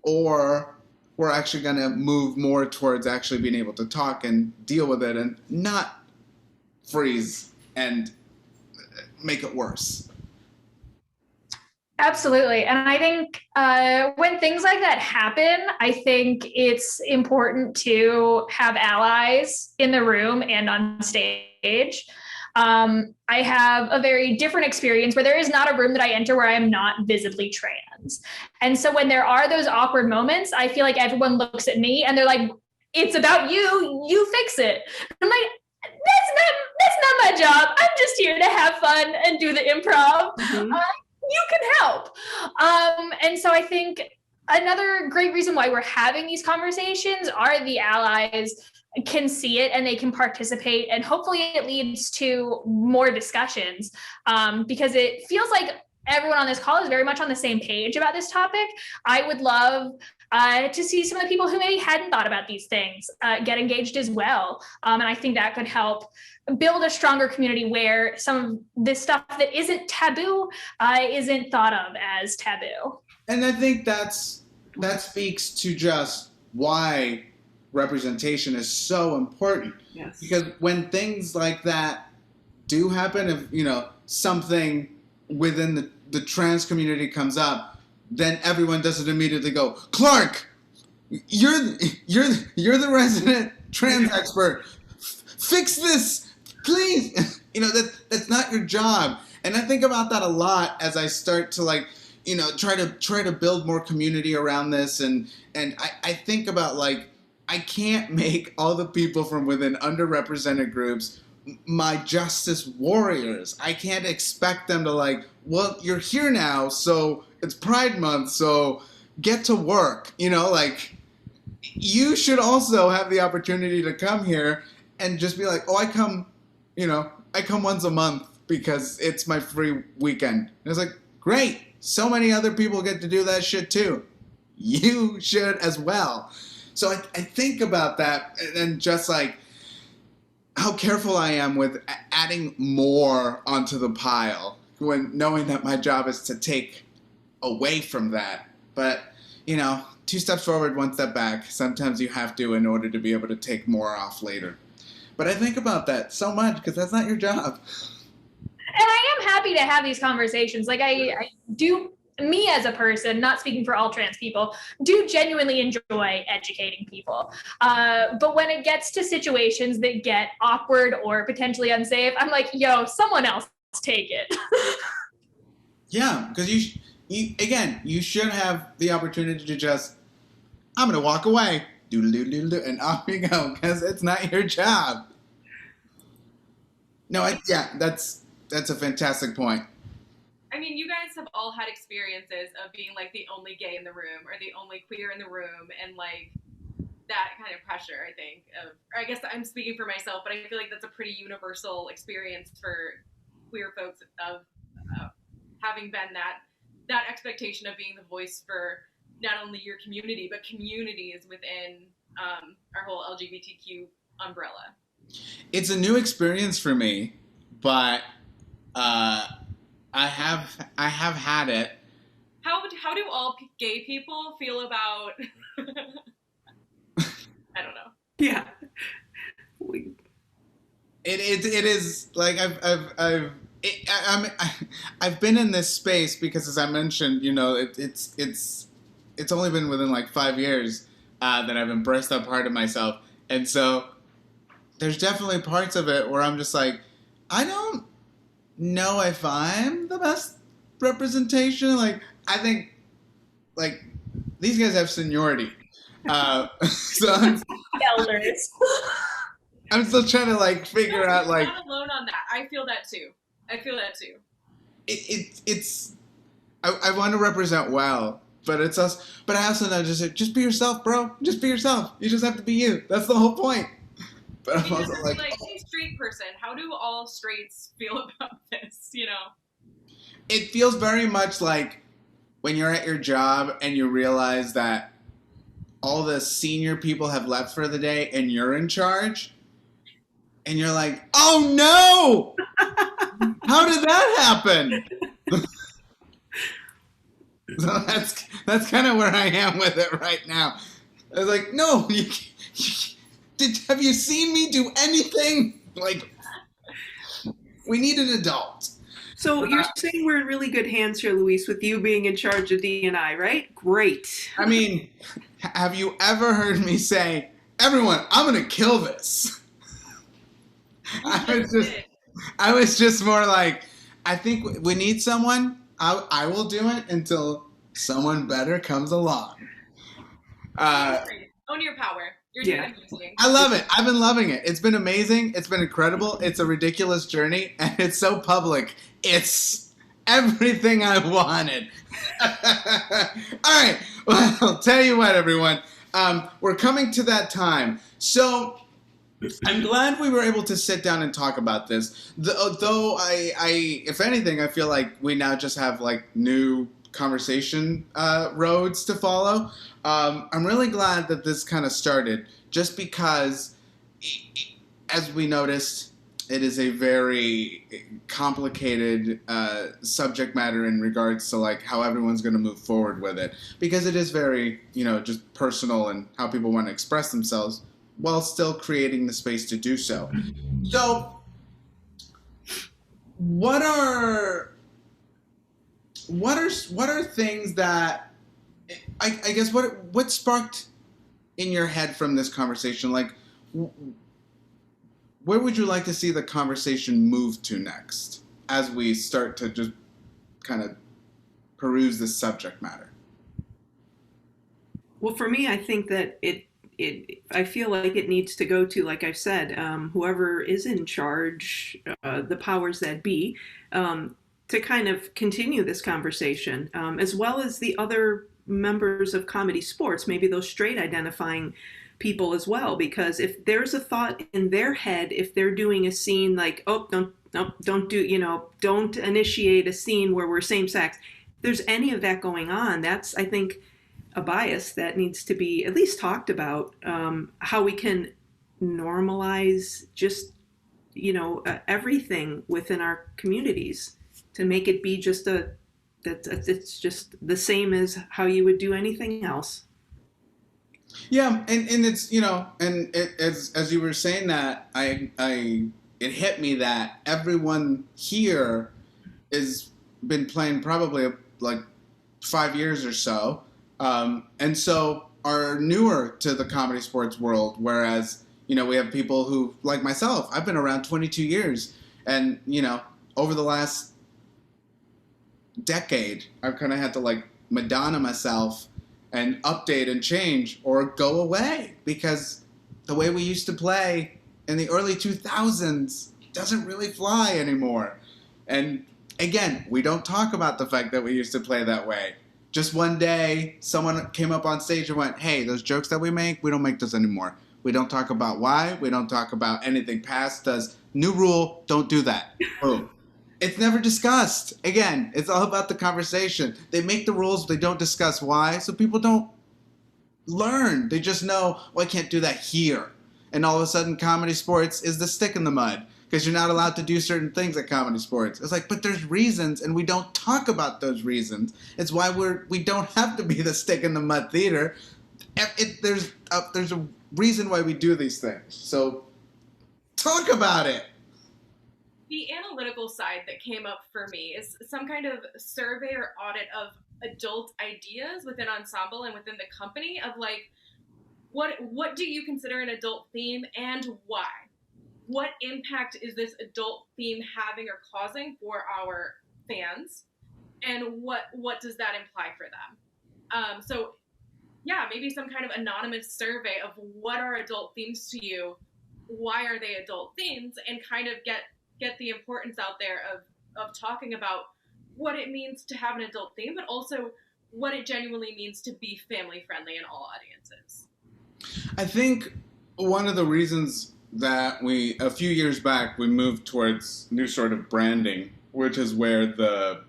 or we're actually going to move more towards actually being able to talk and deal with it and not freeze and make it worse. Absolutely. And I think when things like that happen, I think it's important to have allies in the room and on stage. I have a very different experience where there is not a room that I enter where I am not visibly trans. And so when there are those awkward moments, I feel like everyone looks at me and they're like, it's about you, you fix it. I'm like, that's not my job. I'm just here to have fun and do the improv. Mm-hmm. You can help. And so I think another great reason why we're having these conversations are the allies can see it and they can participate, and hopefully it leads to more discussions, because it feels like everyone on this call is very much on the same page about this topic. I would love to see some of the people who maybe hadn't thought about these things get engaged as well. And I think that could help build a stronger community where some of this stuff that isn't taboo isn't thought of as taboo. And I think that speaks to just why representation is so important. Yes. Because when things like that do happen, if something within the trans community comes up, then everyone doesn't immediately go, Clark, you're the resident trans expert. Fix this, please. That's not your job. And I think about that a lot as I start to try to build more community around this. And I think about I can't make all the people from within underrepresented groups my justice warriors. I can't expect them to well, you're here now, so it's Pride Month, so get to work. You should also have the opportunity to come here and just be like, oh, I come once a month because it's my free weekend. And it's like, great, so many other people get to do that shit too. You should as well. So I think about that, and just how careful I am with adding more onto the pile, when knowing that my job is to take away from that. But, 2 steps forward, 1 step back. Sometimes you have to in order to be able to take more off later. But I think about that so much because that's not your job. And I am happy to have these conversations. I do, me as a person, not speaking for all trans people, do genuinely enjoy educating people. But when it gets to situations that get awkward or potentially unsafe, I'm like, yo, someone else take it. Yeah, because you should have the opportunity to just, I'm going to walk away, doodle-doo-doo-doo, and off you go, because it's not your job. No, that's a fantastic point. I mean, you guys have all had experiences of being the only gay in the room or the only queer in the room, and that kind of pressure, I think, or I guess I'm speaking for myself, but I feel like that's a pretty universal experience for queer folks of having been that expectation of being the voice for not only your community, but communities within our whole LGBTQ umbrella. It's a new experience for me, but I have had it. How do all gay people feel about? I don't know. Yeah. It is I've been in this space because, as I mentioned, it's only been within 5 years that I've embraced that part of myself, and so there's definitely parts of it where I'm just I don't know if I'm the best representation. I think like these guys have seniority. So Elders. I'm still trying to like figure out like You're not alone on that. I feel that too. it's I want to represent well, but it's us. But I also know just be yourself, bro. Just be yourself. You just have to be you. That's the whole point. But I'm also like, hey, straight person, how do all straights feel about this? You know, it feels very much like when you're at your job and you realize that all the senior people have left for the day and you're in charge, and you're like, oh no, how did that happen? So that's kind of where I am with it right now. I was like, no, have you seen me do anything? Like, we need an adult. So you're saying we're in really good hands here, Luis, with you being in charge of D&I, right? Great. I mean, have you ever heard me say, everyone, I'm going to kill this? I was just more like, I think we need someone. I will do it until someone better comes along. own your power. You're doing amazing. I love it. I've been loving it. It's been amazing. It's been incredible. It's a ridiculous journey, and it's so public. It's everything I wanted. All right. Well, I'll tell you what, everyone. We're coming to that time. So I'm glad we were able to sit down and talk about this. Though if anything, I feel like we now just have like new conversation roads to follow. I'm really glad that this kind of started, just because, as we noticed, it is a very complicated subject matter in regards to like how everyone's going to move forward with it, because it is very, just personal and how people want to express themselves while still creating the space to do so. So, what are things that I guess what sparked in your head from this conversation? Like, where would you like to see the conversation move to next as we start to just kind of peruse this subject matter? Well, for me, I think that I feel like it needs to go to, like I said, whoever is in charge, the powers that be, to kind of continue this conversation, as well as the other members of comedy sports, maybe those straight identifying people as well, because if there's a thought in their head, if they're doing a scene like, oh, don't initiate a scene where we're same sex, if there's any of that going on, that's, I think, a bias that needs to be at least talked about, how we can normalize just, everything within our communities to make it be just that it's just the same as how you would do anything else. Yeah, and it's as you were saying that, it hit me that everyone here has been playing probably like 5 years or so, and so are newer to the comedy sports world. Whereas we have people who, like myself, I've been around 22 years, and over the last decade, I've kind of had to like Madonna myself and update and change or go away, because the way we used to play in the early 2000s doesn't really fly anymore. And again, we don't talk about the fact that we used to play that way. Just one day, someone came up on stage and went, hey, those jokes that we don't make those anymore. We don't talk about why. We don't talk about anything past us. New rule, don't do that. Boom. It's never discussed. Again, it's all about the conversation. They make the rules, they don't discuss why, so people don't learn. They just know, I can't do that here. And all of a sudden, comedy sports is the stick in the mud, because you're not allowed to do certain things at comedy sports. It's like, but there's reasons, and we don't talk about those reasons. It's why we don't have to be the stick in the mud theater. There's a reason why we do these things. So talk about it. The analytical side that came up for me is some kind of survey or audit of adult ideas within ensemble and within the company of like, what do you consider an adult theme and why? What impact is this adult theme having or causing for our fans? And what does that imply for them? So yeah, maybe some kind of anonymous survey of what are adult themes to you, why are they adult themes, and kind of get the importance out there of talking about what it means to have an adult theme, but also what it genuinely means to be family friendly in all audiences. I think one of the reasons that a few years back, we moved towards new sort of branding, which is where the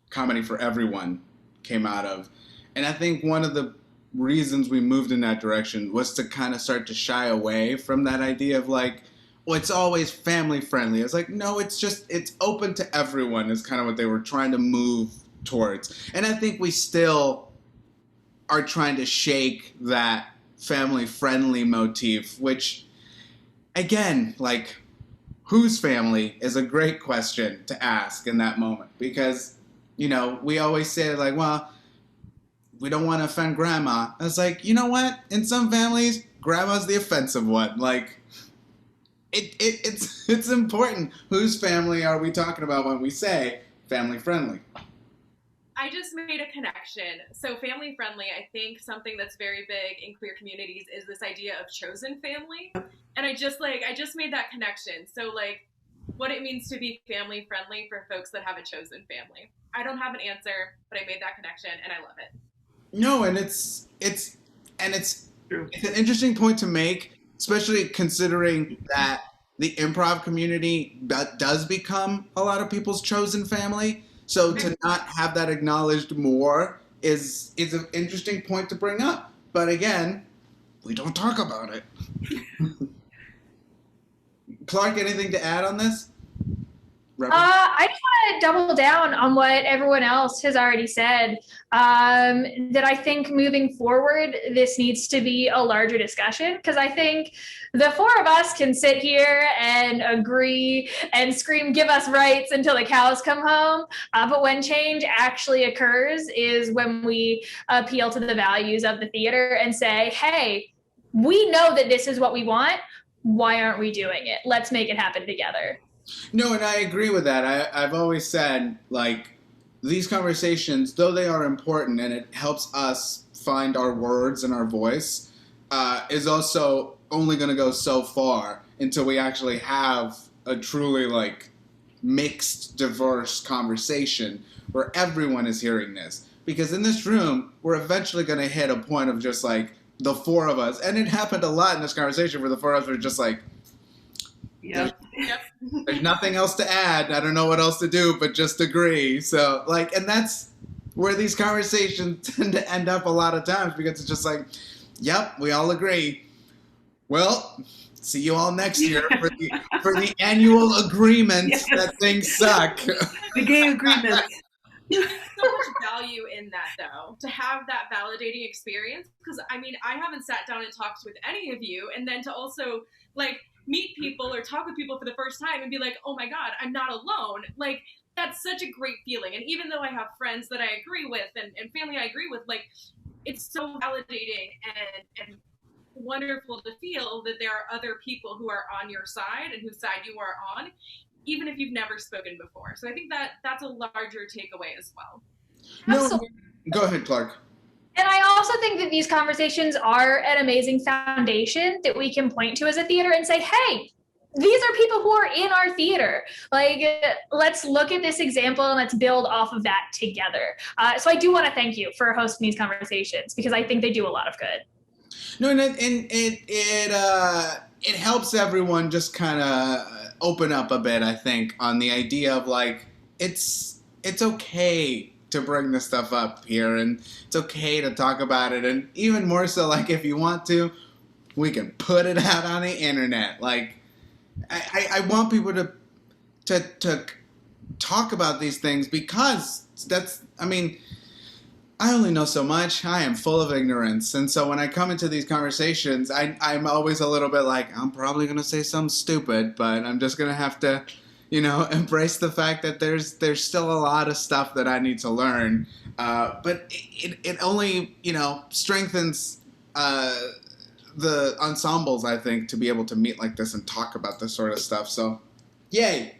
Comedy for Everyone came out of. And I think one of the reasons we moved in that direction was to kind of start to shy away from that idea of like, well, it's always family friendly. It's like, no, it's open to everyone is kind of what they were trying to move towards. And I think we still are trying to shake that family friendly motif, which again, like, whose family is a great question to ask in that moment, because, you know, we always say like, well, we don't want to offend grandma. I was like, you know what? In some families, grandma's the offensive one. Like, it's important. Whose family are we talking about when we say family friendly? I just made a connection. So family friendly, I think something that's very big in queer communities is this idea of chosen family. And I just made that connection. So like what it means to be family friendly for folks that have a chosen family. I don't have an answer, but I made that connection and I love it. No, and it's an interesting point to make, especially considering that the improv community does become a lot of people's chosen family. So to not have that acknowledged more is an interesting point to bring up. But again, we don't talk about it. Clark, anything to add on this? I just want to double down on what everyone else has already said. That I think moving forward, this needs to be a larger discussion, because I think the four of us can sit here and agree and scream, give us rights until the cows come home. But when change actually occurs is when we appeal to the values of the theater and say, hey, we know that this is what we want. Why aren't we doing it? Let's make it happen together. No, and I agree with that. I've always said, like, these conversations, though they are important and it helps us find our words and our voice, is also only going to go so far until we actually have a truly, like, mixed, diverse conversation where everyone is hearing this. Because in this room, we're eventually going to hit a point of just, like, the four of us. And it happened a lot in this conversation where the four of us were just like, Yep. There's nothing else to add. I don't know what else to do, but just agree. So, like, and that's where these conversations tend to end up a lot of times, because it's just like, yep, we all agree. Well, see you all next year for the annual agreement that things suck. The gay agreement. There's so much value in that, though, to have that validating experience. Because, I mean, I haven't sat down and talked with any of you, and then to also, like, meet people or talk with people for the first time and be like, oh my God, I'm not alone. Like, that's such a great feeling. And even though I have friends that I agree with and family I agree with, like, it's so validating and wonderful to feel that there are other people who are on your side and whose side you are on, even if you've never spoken before. So I think that's a larger takeaway as well. No, go ahead, Clark. And I also think that these conversations are an amazing foundation that we can point to as a theater and say, hey, these are people who are in our theater. Like, let's look at this example and let's build off of that together. So I do want to thank you for hosting these conversations, because I think they do a lot of good. No, and it helps everyone just kind of open up a bit, I think, on the idea of, like, it's okay to bring this stuff up here, and it's okay to talk about it, and even more so, like, if you want to, we can put it out on the internet. Like, I want people to talk about these things, because I mean, I only know so much. I am full of ignorance, and so when I come into these conversations, I'm always a little bit like, I'm probably going to say something stupid, but I'm just going to have to, you know, embrace the fact that there's still a lot of stuff that I need to learn. But it only, you know, strengthens the ensembles, I think, to be able to meet like this and talk about this sort of stuff. So, yay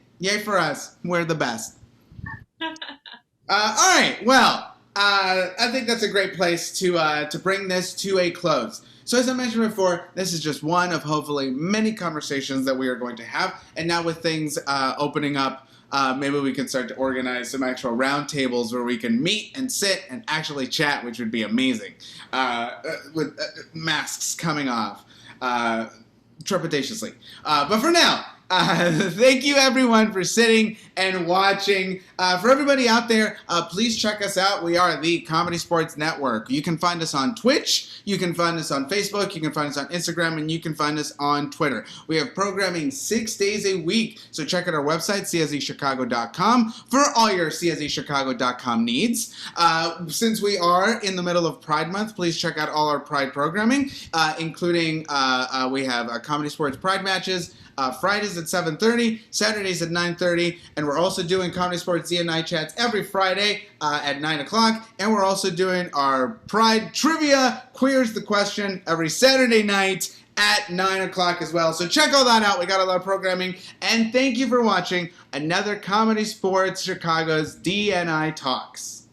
for us. We're the best. All right, well, I think that's a great place to bring this to a close. So as I mentioned before, this is just one of hopefully many conversations that we are going to have. And now with things opening up, maybe we can start to organize some actual round tables where we can meet and sit and actually chat, which would be amazing, with masks coming off trepidatiously. But for now, thank you everyone for sitting and watching. For everybody out there, please check us out. We are the Comedy Sports Network. You can find us on Twitch, you can find us on Facebook, you can find us on Instagram, and you can find us on Twitter. We have programming 6 days a week, so check out our website, CSZchicago.com, for all your CSZchicago.com needs. Since we are in the middle of Pride Month, please check out all our Pride programming, including we have Comedy Sports Pride matches, Fridays at 7:30, Saturdays at 9:30, and we're also doing Comedy Sports D&i chats every Friday at 9 o'clock, and we're also doing our Pride Trivia Queers the Question every Saturday night at 9 o'clock as well. So check all that out. We got a lot of programming, and thank you for watching another Comedy Sports Chicago's D&i Talks.